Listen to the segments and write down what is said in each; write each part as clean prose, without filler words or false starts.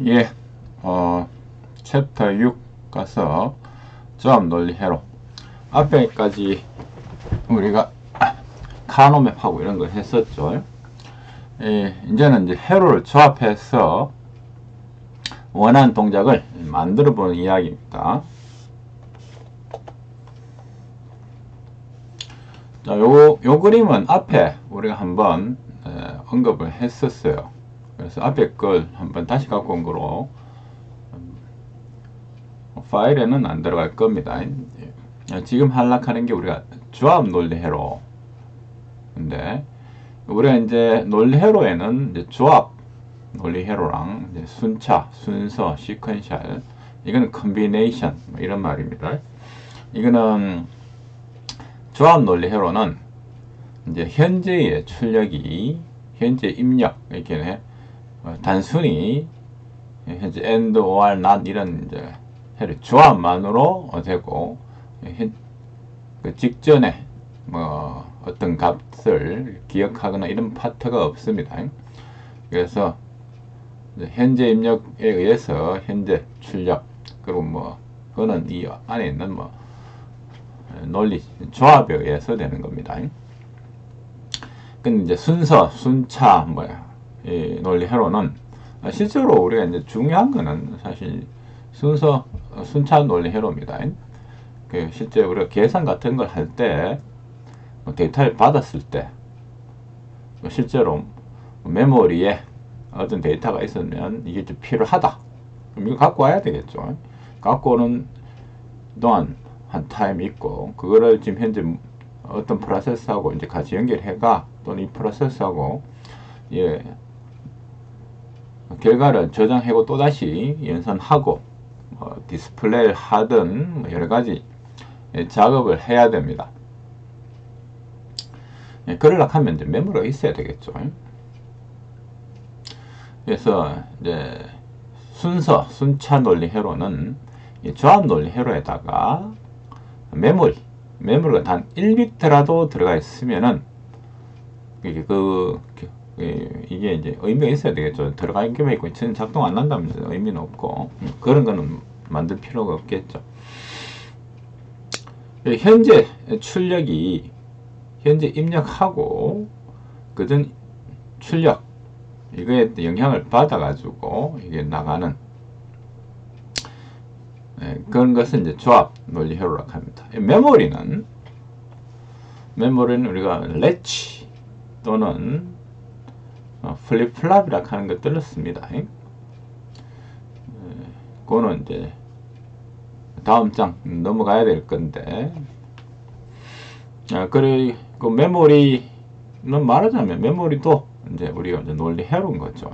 예, 챕터 6 가서 조합 논리 회로 앞에까지 우리가 카노맵하고 이런 걸 했었죠. 예, 이제는 이제 회로를 조합해서 원하는 동작을 만들어 보는 이야기입니다. 자, 요 그림은 앞에 우리가 한번 언급을 했었어요. 그래서 앞에 걸 한번 다시 갖고 온 거로 파일에는 안 들어갈 겁니다. 지금 하려고 게 우리가 조합 논리 회로. 근데 우리가 이제 논리 회로에는 이제 조합 논리 회로랑 이제 순차, 순서, 시퀀셜, 이거는 컨비네이션 이런 말입니다. 이거는 조합 논리 회로는 이제 현재의 출력이 현재 입력 이렇게 단순히 현재 and or not 이런 이제 회로 조합만으로 되고 그 직전에 뭐 어떤 값을 기억하거나 이런 파트가 없습니다. 그래서 현재 입력에 의해서 현재 출력 그리고 뭐 그거는 이 안에 있는 뭐 논리 조합에 의해서 되는 겁니다. 근데 이제 순서, 순차 뭐야 이 논리 회로는 실제로 우리가 이제 중요한 거는 사실 순서, 순차 논리 회로입니다. 그 실제 우리가 계산 같은 걸 할 때 데이터를 받았을 때 실제로 메모리에 어떤 데이터가 있으면 이게 좀 필요하다. 그럼 이거 갖고 와야 되겠죠. 갖고 오는 동안 한 타임 있고 그거를 지금 현재 어떤 프로세스하고 이제 같이 연결해가 또는 이 프로세스하고 예 결과를 저장하고 또다시 연산하고 디스플레이를 하든 뭐 여러 가지 작업을 해야 됩니다. 그러려고 하면 이제 메모리가 있어야 되겠죠. 그래서 이제 순서, 순차 논리 회로는 조합 논리 회로에다가 메모리가 단 1비트라도 들어가 있으면은 이게 이게 이제 의미가 있어야 되겠죠. 들어가 있기만 있고 전혀 작동 안 난다면 의미는 없고 그런 거는 만들 필요가 없겠죠. 현재 출력이 현재 입력하고 그전 출력 이거에 영향을 받아 가지고 이게 나가는 그런 것은 이제 조합 논리 회로라고 합니다. 메모리는 우리가 래치 또는 플립플랍이라고 하는 것들을 씁니다. 그거는 이제 다음 장 넘어가야 될 건데 그리고 메모리는 말하자면 메모리도 이제 우리가 이제 논리 회로인 거죠.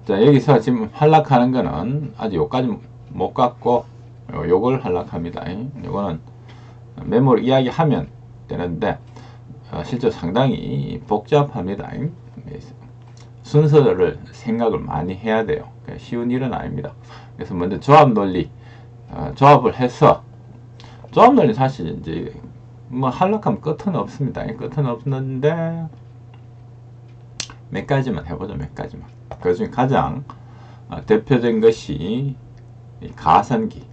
자, 여기서 지금 하락하는 거는 아직 요까지 못 갖고 요걸 하락합니다. 요거는 메모리 이야기하면 되는데 실제 상당히 복잡합니다. 순서를 생각을 많이 해야 돼요. 쉬운 일은 아닙니다. 그래서 먼저 조합 논리 조합을 해서 조합 논리 사실 이제 뭐 하락하면 끝은 없습니다. 끝은 없는데 몇 가지만 해보죠. 몇 가지만. 그 중에 가장 대표적인 것이 가산기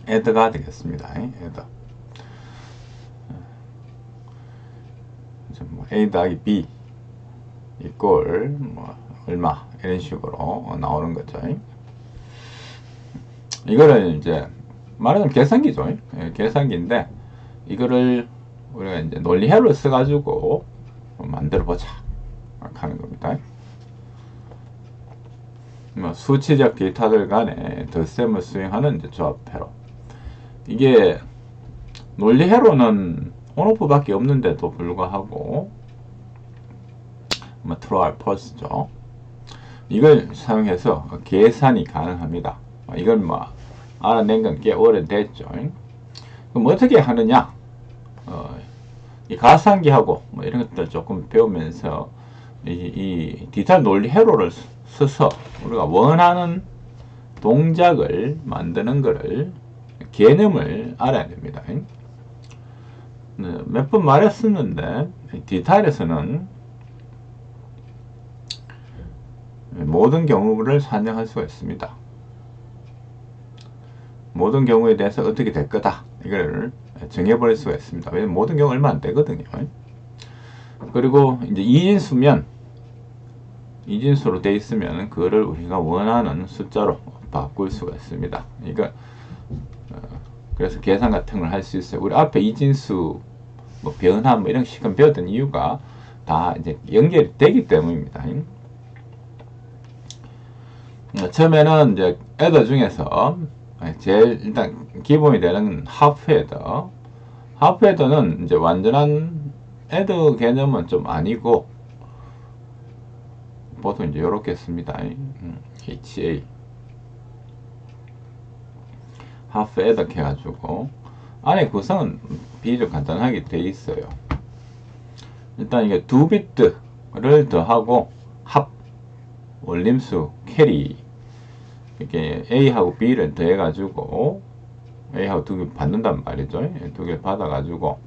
애드가 되겠습니다. 애드 뭐 A 더하기 B 이꼴 뭐 얼마 이런 식으로 나오는 거죠. 이거를 이제 말하자면 계산기죠. 계산기인데 이거를 우리가 이제 논리회로 써가지고 만들어 보자 하는 겁니다. 뭐 수치적 데이터들 간에 덧셈을 수행하는 이제 조합회로. 이게 논리회로는 온오프밖에 없는데도 불구하고 뭐 트루 알 펄스죠. 이걸 사용해서 계산이 가능합니다. 이걸 뭐 알아낸 건 꽤 오래됐죠. 그럼 어떻게 하느냐? 이 가상기하고 뭐 이런 것들 조금 배우면서 이 디지털 논리 회로를 써서 우리가 원하는 동작을 만드는 거를 개념을 알아야 됩니다. 몇 번 말했었는데 디지털에서는 모든 경우를 산정할 수가 있습니다. 모든 경우에 대해서 어떻게 될 거다 이걸 정해버릴 수가 있습니다. 왜냐면 모든 경우 얼마 안 되거든요. 그리고 이제 이진수로 돼 있으면 그거를 우리가 원하는 숫자로 바꿀 수가 있습니다. 그러니까 그래서 계산 같은 걸 할 수 있어요. 우리 앞에 이진수 뭐 변화 뭐 이런 식은 배웠던 이유가 다 이제 연결이 되기 때문입니다. 처음에는 이제 애더 중에서 제일 일단 기본이 되는 하프헤더. 하프헤더는 이제 완전한 애더 개념은 좀 아니고 보통 이제 이렇게 씁니다. HA 하프 애더 해가지고 안에 구성은 비교적 간단하게 되어 있어요. 일단 이게 2비트를 더하고 합 원림수 캐리 이렇게 A하고 B를 더해가지고 A하고 2개 받는단 말이죠. 2개 받아가지고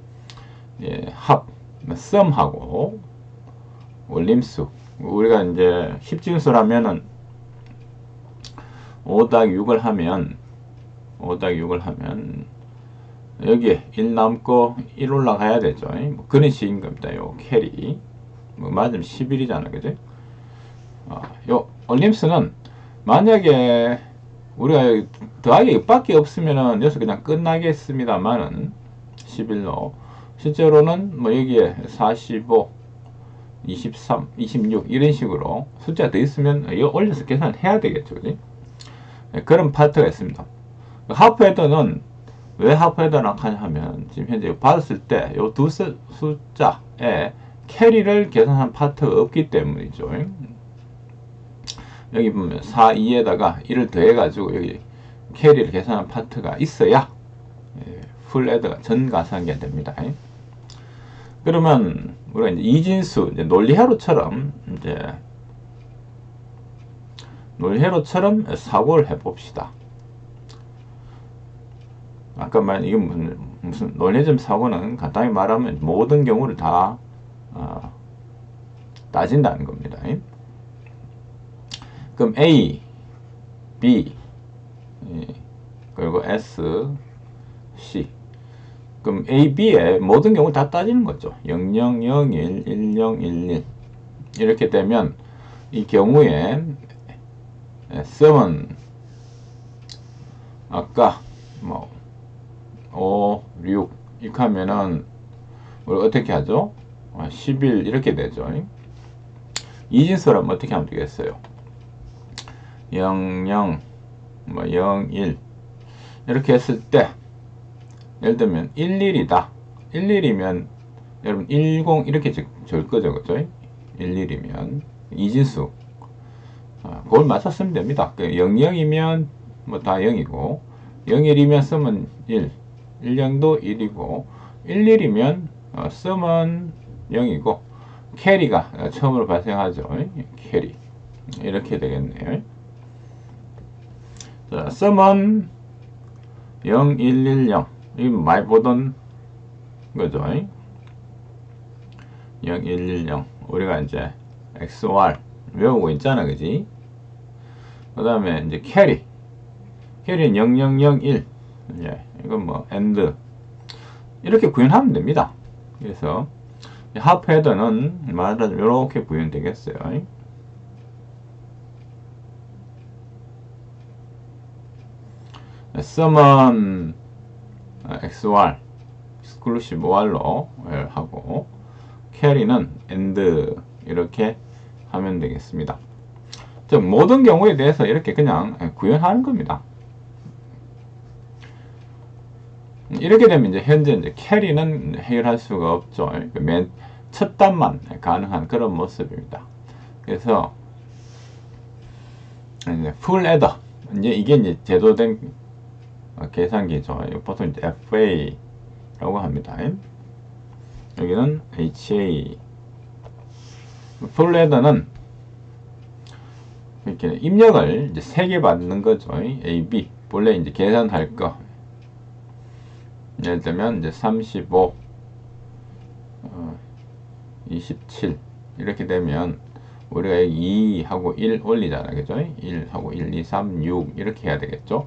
합 썸하고 원림수 우리가 이제 10진수라면은 5 더하기 6을 하면 여기에 1 남고 1 올라가야 되죠. 뭐 그런 식인 겁니다. 요 캐리 뭐 맞으면 11이잖아, 그죠? 요 원림수는 만약에 우리가 더하기 밖에 없으면은 여기서 그냥 끝나겠습니다만은 11로 실제로는 뭐 여기에 45 23, 26 이런 식으로 숫자가 더 있으면 이거 올려서 계산을 해야 되겠죠, 그지? 그런 파트가 있습니다. 하프헤더는 왜 하프헤더라고 하냐면 지금 현재 받았을 때 이 두 숫자에 캐리를 계산한 파트가 없기 때문이죠. 여기 보면 4, 2에다가 1을 더해가지고 여기 캐리를 계산한 파트가 있어야 풀 애더가 전 가상기가 됩니다. 그러면 우리가 이제 이진수 이제 논리회로처럼 사고를 해봅시다. 아까 말한 이게 무슨 논리점 사고는 간단히 말하면 모든 경우를 다 따진다는 겁니다. 그럼 A, B 그리고 S, C 그럼 A, B의 모든 경우를 다 따지는 거죠. 00, 01, 10, 11 이렇게 되면 이 경우에 썸은 아까 뭐 5, 6 이렇게 하면은 우리 어떻게 하죠? 11 이렇게 되죠. 이진수라면 어떻게 하면 되겠어요? 00, 뭐 01 이렇게 했을 때 예를 들면 11이다. 11이면 여러분 10 이렇게 줄 거죠, 그죠? 11이면 이진수 그걸 맞춰 쓰면 됩니다. 00이면 뭐 다 0이고 01이면 쓰면 1, 10도 1이고 11이면 쓰면 0이고 캐리가 처음으로 발생하죠. 캐리 이렇게 되겠네요. 자, 쓰면 0, 1, 1, 0 이거 많이 보던 거죠. 0, 1, 1, 0 우리가 이제 XOR 외우고 있잖아, 그지? 그 다음에 이제 캐리는 0, 0, 0, 1 이건 뭐 AND 이렇게 구현하면 됩니다. 그래서 하프헤더는 말하자면 이렇게 구현되겠어요. 썸은 XOR exclusive OR로 하고 캐리는 AND 이렇게 하면 되겠습니다. 즉 모든 경우에 대해서 이렇게 그냥 구현하는 겁니다. 이렇게 되면 이제 현재 이제 캐리는 해결할 수가 없죠. 맨 첫 단만 가능한 그런 모습입니다. 그래서 이제 풀 애더 이게 이제 제도된 계산기죠. 보통 이제 FA라고 합니다. 여기는 HA. 풀 애더는 이렇게 입력을 이제 3개 받는 거죠. A, B. 본래 이제 계산할 거. 예를 들면 이제 35, 27 이렇게 되면 우리가 2하고 1 올리잖아. 그죠? 1하고 1, 2, 3, 6 이렇게 해야 되겠죠?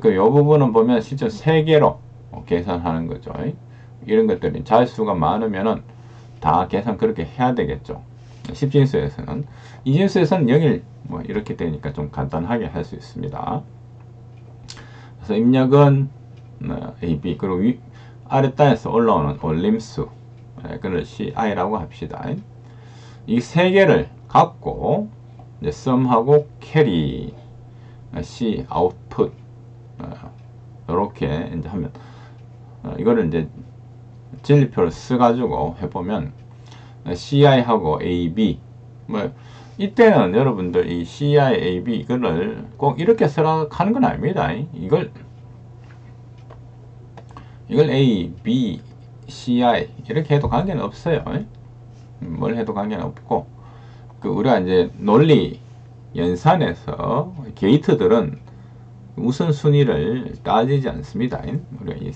그 요 부분은 보면 실제 3개로 계산하는 거죠. 이런 것들이 자수가 많으면은 다 계산 그렇게 해야 되겠죠. 10진수에서는. 2진수에서는 0일 뭐 이렇게 되니까 좀 간단하게 할 수 있습니다. 그래서 입력은 A, B 그리고 아랫단에서 올라오는 올림수 그걸 CI라고 합시다. 이 세 개를 갖고 이제 sum하고 carry C output 이렇게 이제 하면 이거를 이제 진리표를 써가지고 해보면 CI하고 AB 뭐 이때는 여러분들 이 CI, AB 이거를 꼭 이렇게 쓰라 하는 건 아닙니다. 이걸 A, B, CI 이렇게 해도 관계는 없어요. 뭘 해도 관계는 없고 그 우리가 이제 논리 연산에서 게이트들은 우선순위를 따지지 않습니다. 우리가 이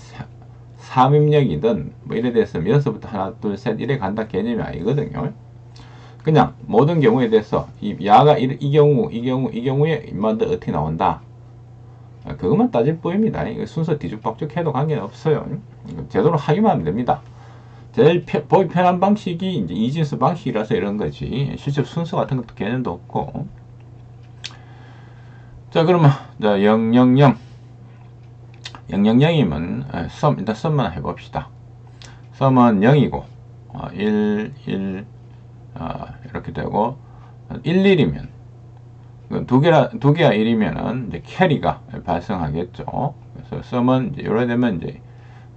3입력이든 뭐 이래 대해서 몇서부터 하나 둘 셋 이래 간다 개념이 아니거든요. 그냥 모든 경우에 대해서 이 야가 이 경우에 임마들 어떻게 나온다 그것만 따질 뿐입니다. 순서 뒤죽박죽 해도 관계는 없어요. 제대로 하기만 하면 됩니다. 제일 보기 편한 방식이 이제 이진수 방식이라서 이런 거지 실제 순서 같은 것도 개념도 없고. 자 그러면 000이면 sum 일단 sum만 해봅시다. sum은 0이고 1 이렇게 되고 11이면 두 개가 1이면은 이제 캐리가 발생하겠죠. 그래서 sum은 이제 이래 되면 이제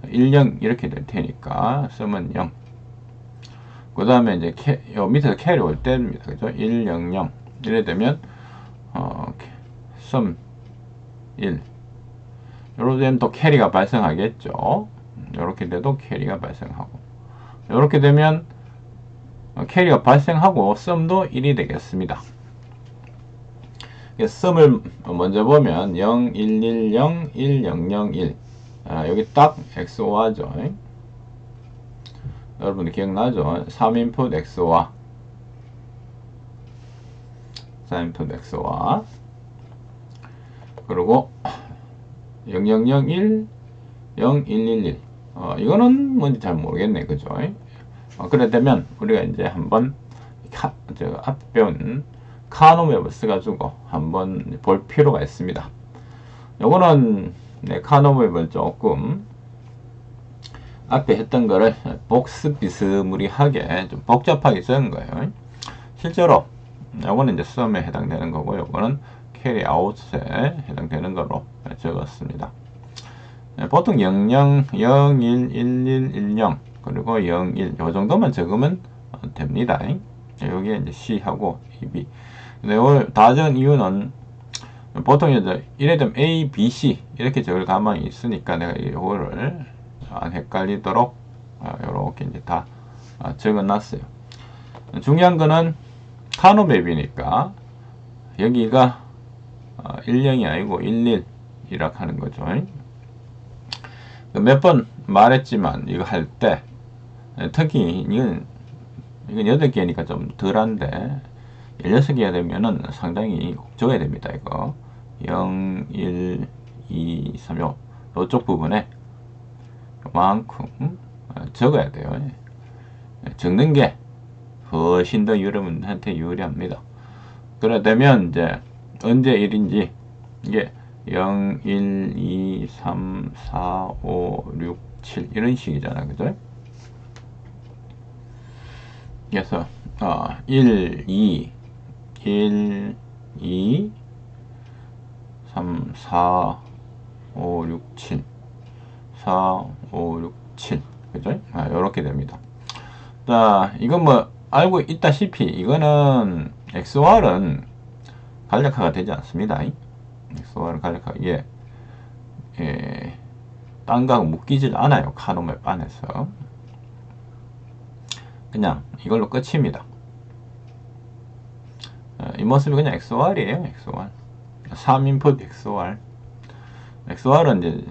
1, 0 이렇게 될 테니까 sum은 0. 그 다음에 이제 요 밑에서 캐리 올 때입니다. 그죠? 1, 0, 0 이래 되면 sum 1 요렇게 되면 또 캐리가 발생하겠죠. 요렇게 돼도 캐리가 발생하고 요렇게 되면 캐리가 발생하고 sum도 1이 되겠습니다. sum을 먼저 보면 0, 1, 1, 0, 1, 0, 0, 1 여기 딱 XOR죠. 여러분들 기억나죠? 3인풋 XOR 3인풋 XOR 그리고 0001 0111 이거는 뭔지 잘 모르겠네. 그죠? 그래 되면 우리가 이제 한번 앞에 배운 카노맵을 써가지고 한번 볼 필요가 있습니다. 요거는 카노맵을 조금 앞에 했던 거를 복스비스무리하게 좀 복잡하게 적은 거예요. 실제로 요거는 이제 sum에 해당되는 거고 요거는 carry out에 해당되는 거로 적었습니다. 보통 00, 01, 11, 10 그리고 01 요 정도만 적으면 됩니다. 여기에 이제 C하고 EB 근데 이걸 다 적은 이유는 보통 이제 이래 되면 A, B, C 이렇게 적을 가만히 있으니까 내가 이거를 안 헷갈리도록 이렇게 이제 다 적어 놨어요. 중요한 거는 카노맵이니까 여기가 10이 아니고 11이라 하는 거죠. 몇 번 말했지만 이거 할 때 특히 이건 8개니까 좀 덜한데 16개가 되면은 상당히 적어야 됩니다. 이거 0, 1, 2, 3 요쪽 부분에 요만큼 적어야 돼요. 적는 게 훨씬 더 여러분한테 유리합니다. 그래 되면 이제 언제 1인지 이게 0, 1, 2, 3, 4, 5, 6, 7 이런 식이잖아. 그죠? 그래서 1, 2, 1, 2, 3, 4, 5, 6, 7 4, 5, 6, 7 그죠? 요렇게 됩니다. 자, 이건 뭐 알고 있다시피 이거는 XOR은 간략화가 되지 않습니다. XOR은 간략화 이게 딴 거하고 묶이질 않아요. 카노맵 안에서 그냥 이걸로 끝입니다. 이 모습이 그냥 XOR이에요. XOR 3인풋 XOR XOR은 이제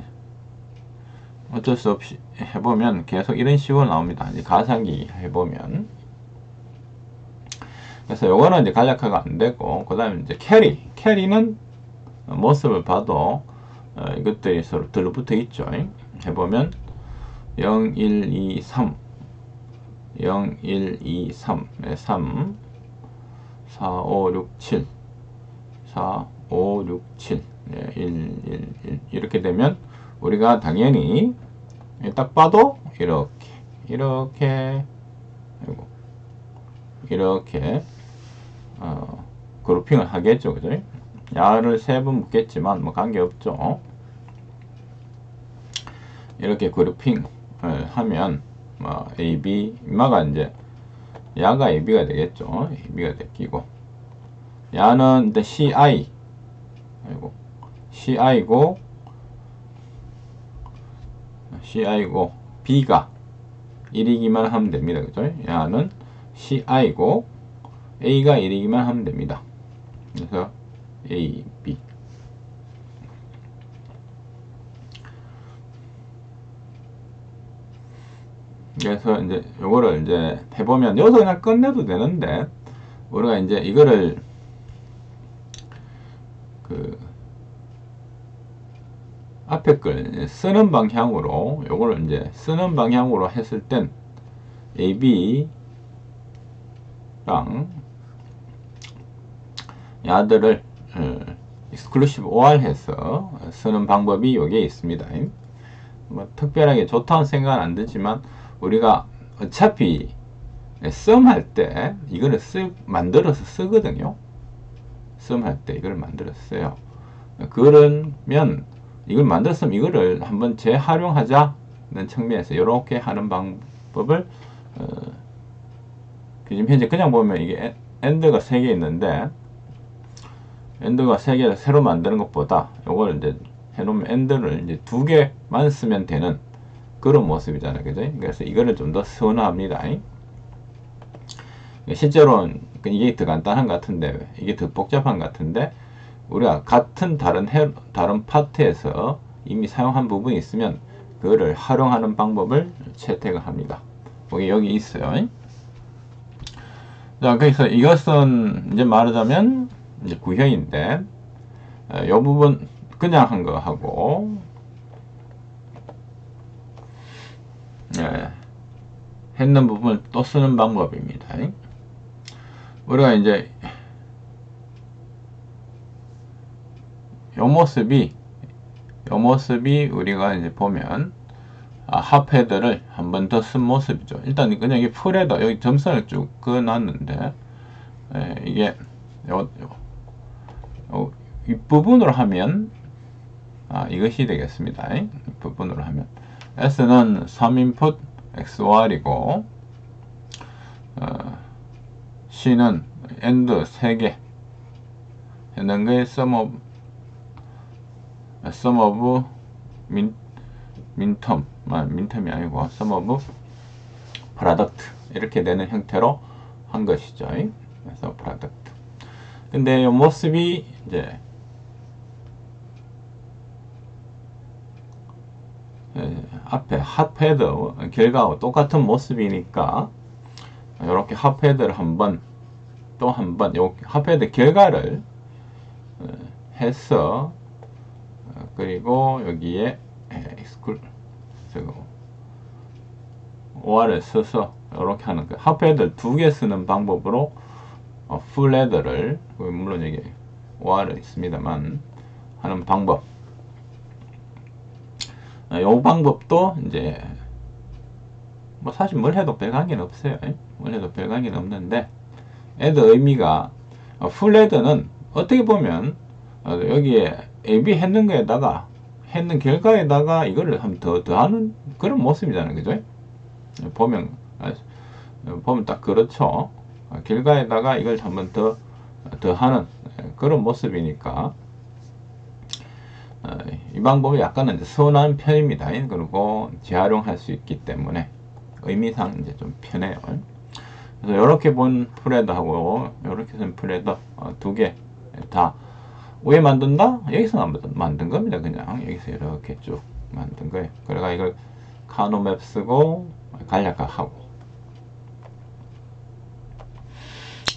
어쩔 수 없이 해보면 계속 이런 식으로 나옵니다. 이제 가상기 해보면 그래서 요거는 이제 간략화가 안 되고, 그 다음에 이제 캐리는 모습을 봐도 이것들이 서로 들러붙어 있죠. 해보면 0, 1, 2, 3 0, 1, 2, 3 3 4, 5, 6, 7 4, 5, 6, 7 1, 1, 1 이렇게 되면 우리가 당연히 딱 봐도 이렇게 그룹핑을 하겠죠. 그죠? 야를 3번 묶겠지만 뭐 관계없죠. 이렇게 그룹핑을 하면 뭐 AB 마가 이제 야가 AB가 되겠죠. AB가 되기고 야는 이제 CI고 B가 1이기만 하면 됩니다. 그죠? 야는 CI고 A가 1이기만 하면 됩니다. 그래서 A, B. 그래서 이제 요거를 이제 해보면 여기서 그냥 끝내도 되는데 우리가 이제 이거를 그 앞에 걸 쓰는 방향으로 요거를 이제 쓰는 방향으로 했을 땐 AB랑 야들을 exclusive OR 해서 쓰는 방법이 여기에 있습니다. 뭐 특별하게 좋다는 생각은 안 들지만 우리가 어차피 sum 할 때 이거를 만들어서 쓰거든요. sum 할 때 이걸 만들어서 써요. 그러면 이걸 만들었으면 이거를 한번 재활용하자는 측면에서 이렇게 하는 방법을 지금 현재 그냥 보면 이게 엔드가 3개 있는데 엔드가 3개를 새로 만드는 것보다 이걸 이제 해놓으면 엔드를 이제 2개만 쓰면 되는 그런 모습이잖아요. 그죠? 그래서 이거를 좀 더 선호합니다. 실제로는 이게 더 간단한 것 같은데 이게 더 복잡한 것 같은데 우리가 같은 다른 파트에서 이미 사용한 부분이 있으면 그거를 활용하는 방법을 채택을 합니다. 여기 있어요. 자, 그래서 이것은 이제 말하자면 이제 구형인데 이 부분 그냥 한 거 하고 했는 부분을 또 쓰는 방법입니다. 우리가 이제 요 모습이 우리가 이제 보면 합헤드를 한 번 더 쓴 모습이죠. 일단 그냥 이 풀헤더 여기 점선을 쭉 그어놨는데 이게 윗부분으로 하면 이것이 되겠습니다. 윗부분으로 하면 S는 3인풋 XOR이고 C는 AND 3개 했는 게 sum of 민텀이 아니고 sum of product 이렇게 되는 형태로 한 것이죠. 그래서 product. 근데 이 모습이 이제 앞에 합헤더 결과와 똑같은 모습이니까 이렇게 합헤더를 한번 또 한 번 요 합헤더 결과를 해서 그리고 여기에 OR을 써서 이렇게 하는 거 합헤더 2개 쓰는 방법으로 풀 헤더를 물론 여기 OR은 있습니다만 하는 방법 이 방법도 이제 뭐 사실 뭘 해도 별 관계는 없어요. 뭘 해도 별 관계는 없는데 애드 의미가 풀 헤더는 어떻게 보면 여기에 AB 했는 거에다가 했는 결과에다가 이거를 한번 더하는 그런 모습이잖아요. 그죠? 보면 딱 그렇죠. 결과에다가 이걸 한번 더하는 그런 모습이니까 이 방법이 약간은 선한 편입니다. 그리고 재활용할 수 있기 때문에 의미상 이제 좀 편해요. 그래서 이렇게 본 풀헤더하고 이렇게 본 풀헤더 2개 다 왜 만든다? 여기서 만든 겁니다. 그냥 여기서 이렇게 쭉 만든 거예요. 그래가 이걸 카노맵 쓰고 간략화하고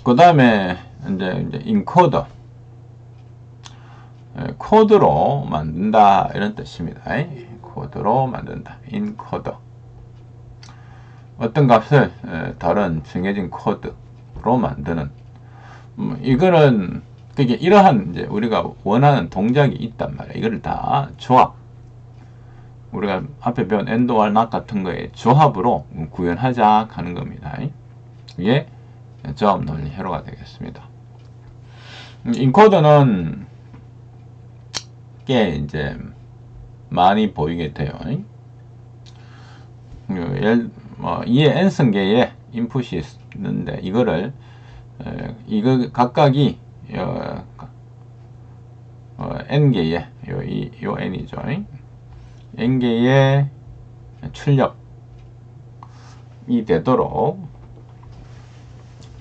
그 다음에 이제 인코더. 코드로 만든다 이런 뜻입니다. 코드로 만든다. 인코더. 어떤 값을 다른 정해진 코드로 만드는 이거는 그게 이러한 이제 우리가 원하는 동작이 있단 말이야. 이거를 다 조합. 우리가 앞에 배운 AND, OR, NOT 같은 거에 조합으로 구현하자 하는 겁니다. 이게 조합 논리 회로가 되겠습니다. 인코더는 꽤 이제 많이 보이게 돼요. 이에 n승계의 인풋이 있는데 이거를 이거 각각이 n개의 요 n이죠. n개의 출력이 되도록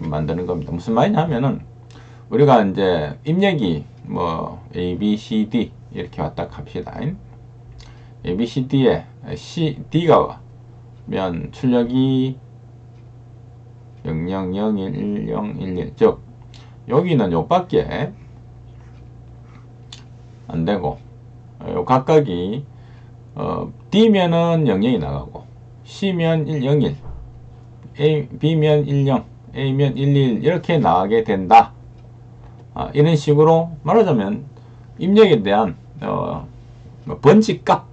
만드는 겁니다. 무슨 말이냐 하면은 우리가 이제 입력이 뭐 A, B, C, D 이렇게 왔다 합시다. A, B, C, D에 D가 면 출력이 00011011 즉 여기는 요밖에 안 되고 요 각각이 D면은 00이 나가고 C면 101 B면 10 A면 11 이렇게 나가게 된다. 이런 식으로 말하자면 입력에 대한 번지값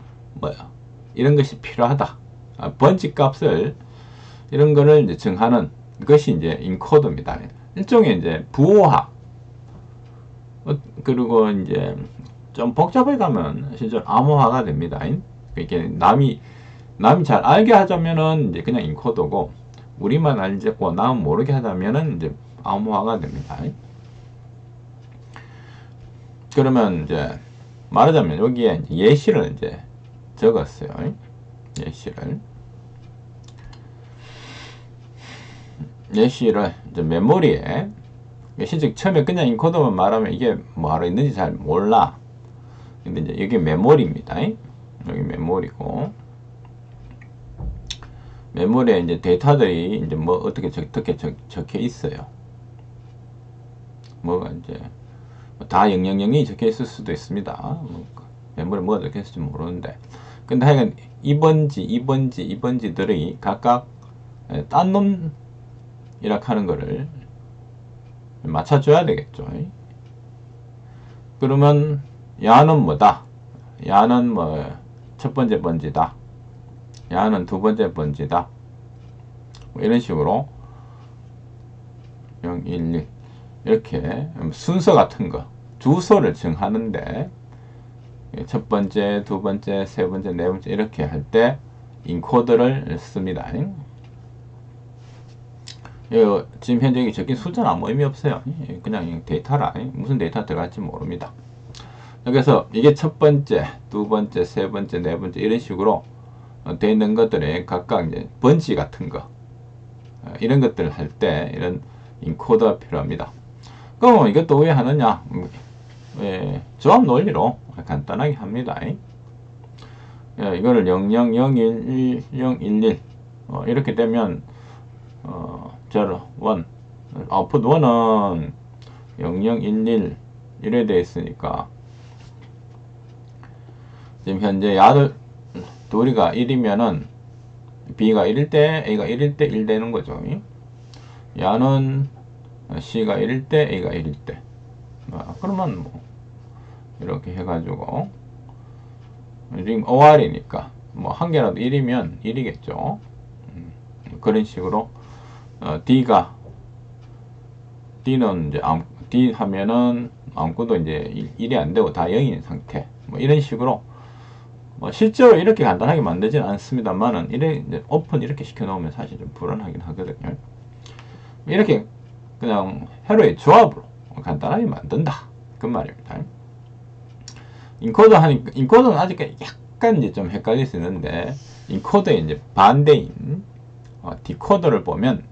이런 것이 필요하다. 번지값을 이런 거를 이제 정하는 것이 이제 인코더입니다. 일종의 이제 부호화. 그리고 이제 좀 복잡하게 가면 실제 암호화가 됩니다. 이렇게 남이 잘 알게 하자면은 이제 그냥 인코더고 우리만 알고 남 모르게 하자면은 이제 암호화가 됩니다. 그러면 이제 말하자면 여기에 예시를 이제 적었어요. 예시를 이제 메모리에 실제 처음에 그냥 인코더만 말하면 이게 뭐하러 있는지 잘 몰라. 근데 이제 여기 메모리입니다. 여기 메모리고 메모리에 이제 데이터들이 이제 뭐 어떻게 적혀 있어요. 뭐가 이제 다 000이 적혀 있을 수도 있습니다. 메모리에 뭐가 적혀 있을지 모르는데 근데 하여간 2번지들이 각각 딴 놈이라 하는 거를 맞춰줘야 되겠죠. 그러면 야는 뭐다? 야는 뭐 첫 번째 번지다. 야는 두 번째 번지다. 뭐 이런 식으로 0, 1, 1 이렇게 순서 같은 거 주소를 정하는데 첫 번째, 두 번째, 세 번째, 네 번째 이렇게 할 때 인코더를 씁니다. 지금 현재 적힌 숫자는 아무 의미 없어요. 그냥 데이터라. 무슨 데이터 들어갈지 모릅니다. 그래서 이게 첫 번째, 두 번째, 세 번째, 네 번째 이런 식으로 되어 있는 것들에 각각 이제 번지 같은 거 이런 것들을 할 때 이런 인코더가 필요합니다. 그럼 이것도 왜 하느냐? 조합 논리로 간단하게 합니다. 이거를 0001 1011 이렇게 되면 0, 1 아웃풋 1은 0011 이래 되어 있으니까 지금 현재 야들 둘이가 1이면은 B가 1일 때 A가 1일 때 1 되는 거죠. 야는 C가 1일 때 A가 1일 때 그러면 뭐 이렇게 해가지고 지금 OR이니까 뭐 한 개라도 1이면 1이겠죠. 그런 식으로 D는 이제 D 하면은 아무것도 이제 1이 안 되고 다 0인 상태. 뭐 이런 식으로 뭐 실제로 이렇게 간단하게 만들지는 않습니다만은 이제 오픈 이렇게 시켜 놓으면 사실 좀 불안하긴 하거든요. 이렇게 그냥 회로의 조합으로 간단하게 만든다 그 말입니다. 인코더는 아직까지 약간 이제 좀 헷갈릴 수 있는데 인코더의 이제 반대인 디코더를 보면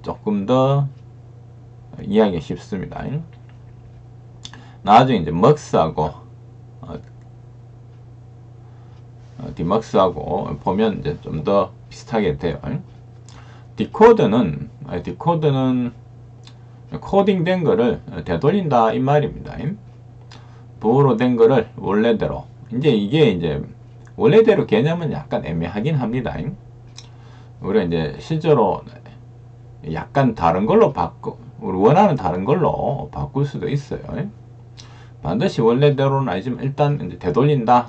조금 더 이해하기 쉽습니다. 나중에 이제 먹스하고 디먹스하고 보면 이제 좀 더 비슷하게 돼요. 디코더는 코딩된 거를 되돌린다 이 말입니다. 부호로 된 거를 원래대로. 이제 이게 이제 원래대로 개념은 약간 애매하긴 합니다. 우리가 이제 실제로 약간 다른 걸로 우리 원하는 다른 걸로 바꿀 수도 있어요. 반드시 원래대로는 아니지만 일단 이제 되돌린다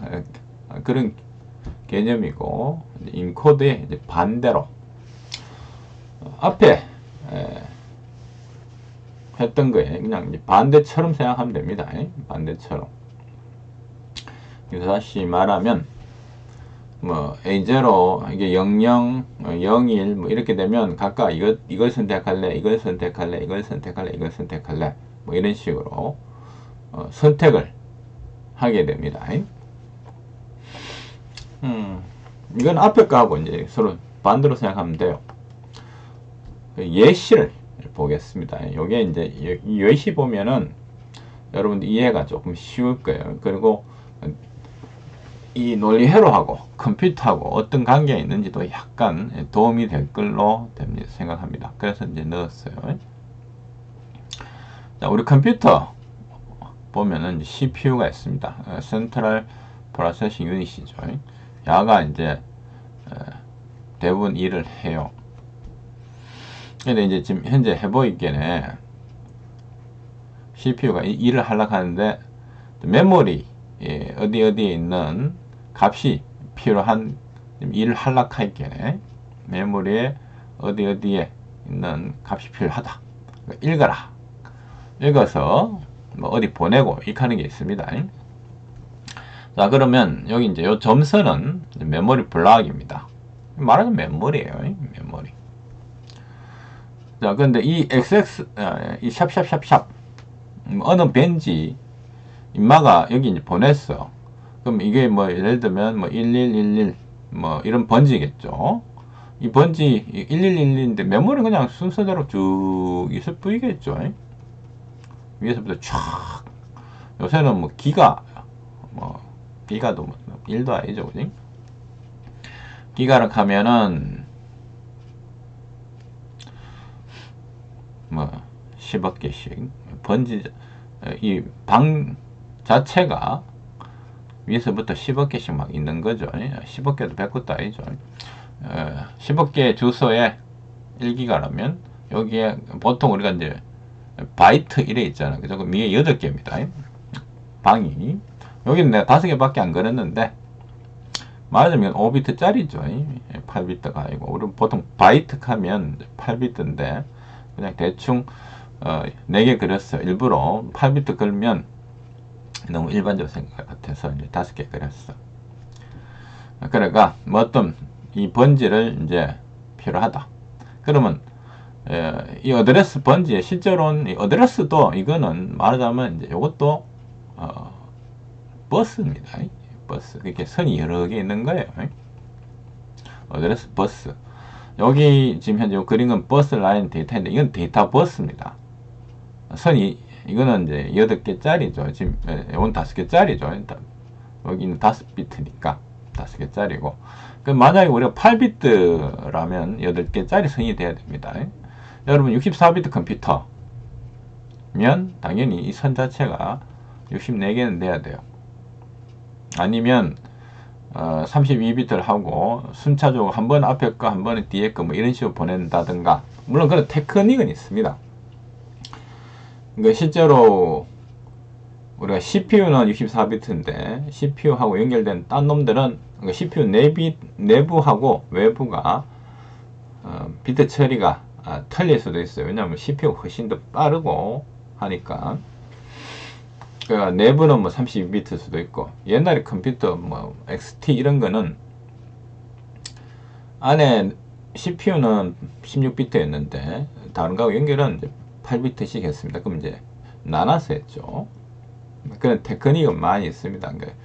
그런 개념이고, 인코드의 이제 반대로 앞에 했던 거에 그냥 반대처럼 생각하면 됩니다. 반대처럼. 그래서 다시 말하면 뭐 A0 이게 00, 01 뭐 이렇게 되면 각각 이걸 선택할래, 이걸 선택할래, 이걸 선택할래, 이걸 선택할래 뭐 이런 식으로 선택을 하게 됩니다. 이건 앞에 거하고 이제 서로 반대로 생각하면 돼요. 예시를 보겠습니다. 요게 이제 이 예시 보면은 여러분들 이해가 조금 쉬울 거예요. 그리고 이 논리회로하고 컴퓨터하고 어떤 관계가 있는지도 약간 도움이 될 걸로 생각합니다. 그래서 이제 넣었어요. 자, 우리 컴퓨터 보면은 CPU가 있습니다. 센트럴 프로세싱 유닛이죠. 야가 이제 대부분 일을 해요. 근데 이제 지금 현재 해보이기에는 CPU가 일을 하려고 하는데 메모리 어디에 있는 값이 필요한 일을 하려고 하기에는 메모리에 어디에 있는 값이 필요하다. 읽어라. 읽어서 뭐 어디 보내고 이렇게 하는 게 있습니다. 자, 그러면 여기 이제 요 점선은 메모리 블락입니다. 말하자면 메모리예요. 메모리. 자, 근데 이 XX, 이 샵, 어느 벤지, 인마가 여기 이제 보냈어. 그럼 이게 뭐, 예를 들면 뭐, 1111, 뭐, 이런 번지겠죠. 이 번지, 1111인데, 메모리 그냥 순서대로 쭉 있을 뿐이겠죠. 위에서부터 촥. 요새는 뭐, 기가도 뭐, 1도 아니죠, 그지? 기가를 하면은, 뭐 10억 개씩 번지, 이 방 자체가 위에서부터 10억 개씩 막 있는 거죠. 10억 개도 100것도 아니죠. 10억 개의 주소에 1기가라면 여기에 보통 우리가 이제 바이트 이래 있잖아요. 그래서 그 위에 8개입니다. 방이. 여기는 내가 5개밖에 안 걸었는데 말하자면 5비트짜리죠. 8비트가 아니고 우리 보통 바이트 하면 8비트인데 그냥 대충 4개 그렸어요. 일부러 8비트 걸면 너무 일반적으로 생각 같아서 이제 5개 그렸어. 그러니까 뭐 어떤 이 번지를 이제 필요하다. 그러면 이 어드레스 번지에 실제로는 이 어드레스도 이거는 말하자면 이제 이것도 버스입니다. 버스. 이렇게 선이 여러 개 있는 거예요. 어드레스 버스. 여기 지금 현재 그린 건 버스 라인 데이터인데 이건 데이터 버스입니다. 선이 이거는 이제 8개짜리죠. 지금 이건 5개짜리죠. 여기는 5비트니까 5개짜리고. 그럼 만약에 우리가 8비트라면 8개짜리 선이 돼야 됩니다. 여러분 64비트 컴퓨터면 당연히 이 선 자체가 64개는 돼야 돼요. 아니면 32비트를 하고 순차적으로 한 번 앞에 거 한 번은 뒤에 거 뭐 이런 식으로 보낸다든가, 물론 그런 테크닉은 있습니다. 그러니까 실제로 우리가 CPU는 64비트인데 CPU하고 연결된 딴 놈들은 그러니까 CPU 내부하고 외부가 비트 처리가 틀릴 수도 있어요. 왜냐하면 CPU가 훨씬 더 빠르고 하니까. 그러니까 내부는 뭐 32비트 수도 있고, 옛날에 컴퓨터 뭐 XT 이런 거는 안에 CPU는 16비트였는데 다른 거하고 연결은 이제 8비트씩 했습니다. 그럼 이제 나눠서 했죠. 그런 테크닉은 많이 있습니다. 그러니까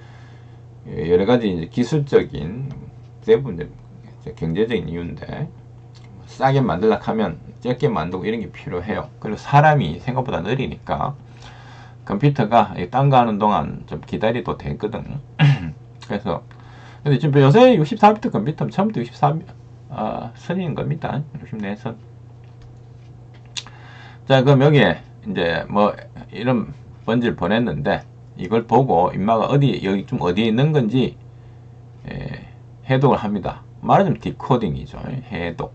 여러 가지 이제 기술적인, 대부분 이제 경제적인 이유인데, 싸게 만들려고 하면 적게 만들고 이런 게 필요해요. 그리고 사람이 생각보다 느리니까 컴퓨터가 딴 거 하는 동안 좀 기다려도 되거든. 그래서 근데 지금 요새 64비트 컴퓨터는 처음부터 64 선인 겁니다. 64선. 자, 그럼 여기에 이제 뭐 이런 번지를 보냈는데 이걸 보고 인마가 어디 여기 좀 어디에 있는 건지 해독을 합니다. 말하자면 디코딩이죠. 해독.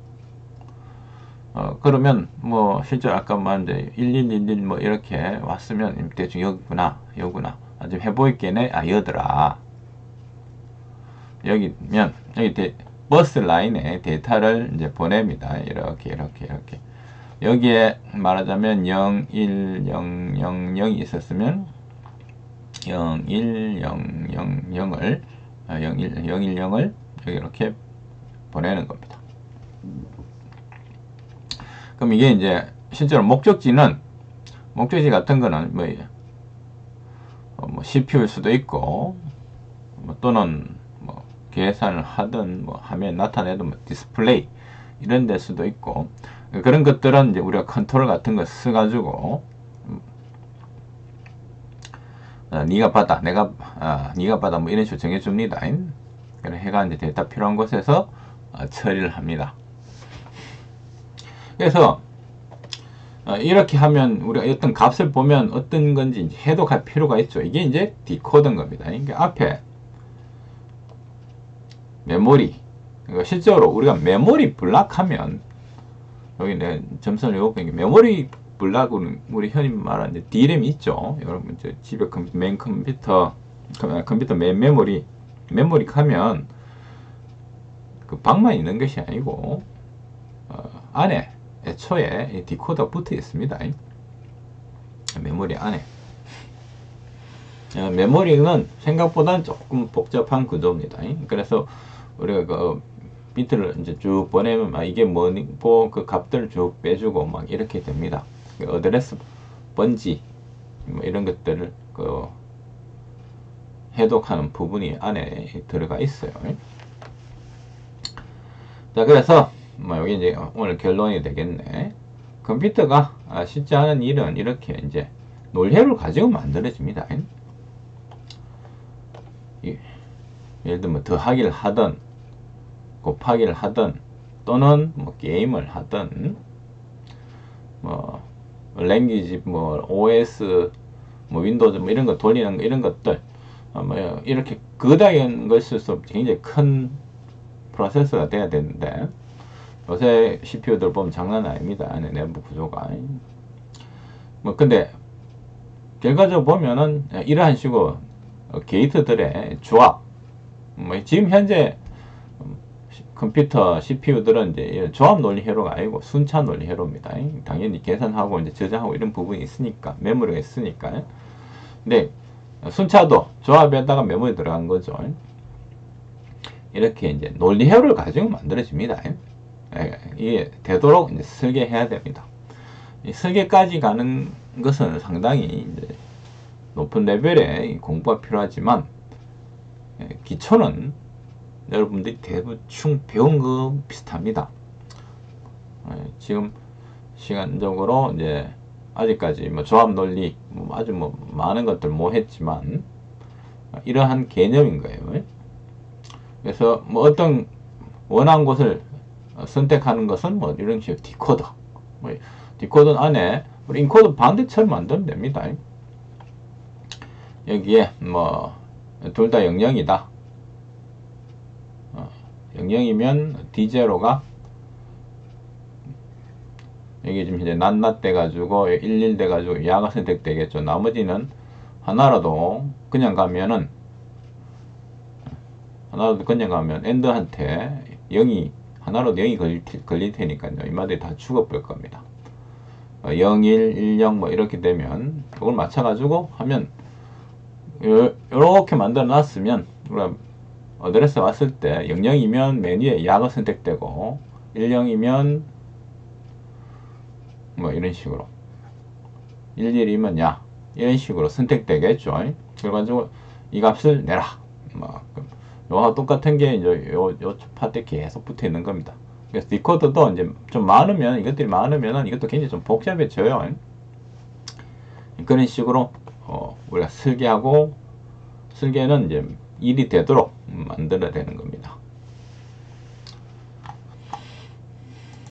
그러면 뭐 실제로 아까 말한 이제 1111 뭐 이렇게 왔으면 대충 여기구나 여기구나 좀 해보이겠네. 여더라. 여기면 여기 버스 라인에 데이터를 이제 보냅니다. 이렇게 여기에 말하자면 01000이 있었으면 01000을 010을 여기 이렇게 보내는 겁니다. 그럼 이게 이제 실제로 목적지 같은 거는 뭐 CPU일 수도 있고 또는 뭐 계산을 하든 뭐 화면에 나타내도 뭐 디스플레이 이런 데 수도 있고 그런 것들은 이제 우리가 컨트롤 같은 거 써가지고 네가 받아 네가 받아 뭐 이런 식으로 정해줍니다. 그래 해가 이제 데이터 필요한 곳에서 처리를 합니다. 그래서 이렇게 하면 우리가 어떤 값을 보면 어떤 건지 이제 해독할 필요가 있죠. 이게 이제 디코드인 겁니다. 이게 앞에 메모리 실제로 우리가 메모리 블락하면 여기 내 점선을 요거 메모리 블락은 우리 흔히 말하는 D램이 있죠. 여러분 집에 메인 컴퓨터 메인 메모리 하면 그 방만 있는 것이 아니고 안에 애초에 디코더가 붙어 있습니다. 메모리 안에 메모리는 생각보다는 조금 복잡한 구조입니다. 그래서 우리가 그 비트를 이제 쭉 보내면 이게 뭐고 그 값들을 쭉 빼주고 막 이렇게 됩니다. 어드레스 번지 뭐 이런 것들을 그 해독하는 부분이 안에 들어가 있어요. 자, 그래서 뭐 여기 이제 오늘 결론이 되겠네. 컴퓨터가 쉽지 않은 일은 이렇게 이제 논리를 가지고 만들어집니다. 예를 들면 더하기를 하든 곱하기를 하든 또는 뭐 게임을 하든 뭐 랭귀지 뭐 OS 뭐 윈도우즈 뭐 이런 거 돌리는 거 이런 것들 뭐 이렇게 거다한 것에서 굉장히 큰 프로세서가 돼야 되는데 요새 CPU들 보면 장난 아닙니다. 안에 내부 구조가 뭐 근데 결과적으로 보면은 이러한 식으로 게이트들의 조합 뭐 지금 현재 컴퓨터 CPU들은 이제 조합 논리 회로가 아니고 순차 논리 회로입니다. 당연히 계산하고 이제 저장하고 이런 부분이 있으니까 메모리가 있으니까. 근데 순차도 조합에다가 메모리 들어간 거죠. 이렇게 이제 논리 회로를 가지고 만들어집니다. 이게 되도록 이제 설계해야 됩니다. 이 설계까지 가는 것은 상당히 이제 높은 레벨의 공부가 필요하지만 기초는 여러분들이 대충 배운 거 비슷합니다. 지금 시간적으로 이제 아직까지 뭐 조합 논리 뭐 아주 뭐 많은 것들 뭐 했지만 이러한 개념인 거예요. 그래서 뭐 어떤 원하는 곳을 선택하는 것은 뭐 이런 식으로 디코더 디코더 안에 우리 인코더 반대처럼 만들면 됩니다. 여기에 뭐 둘 다 00이다 00이면 D0가 여기 지금 이제 낱낱 돼가지고 11 돼가지고 야가 선택되겠죠. 나머지는 하나라도 그냥 가면은 엔드한테 0이 하나라도 0이 걸릴 테니까요. 이마들이 다 죽어버릴 겁니다. 0, 1, 10 뭐 이렇게 되면 그걸 맞춰가지고 하면 이렇게 만들어 놨으면 우리가 어드레스 왔을 때 00이면 메뉴에 야가 선택되고 10이면 뭐 이런 식으로 11이면 야 이런 식으로 선택되겠죠. 그래가지고 이 값을 내라. 뭐 요와 똑같은 게 이제 요 파트에 계속 붙어 있는 겁니다. 그래서 디코더도 이제 좀 많으면 이것들이 많으면 이것도 굉장히 좀 복잡해져요. 그런 식으로 우리가 설계하고 설계는 이제 일이 되도록 만들어야 되는 겁니다.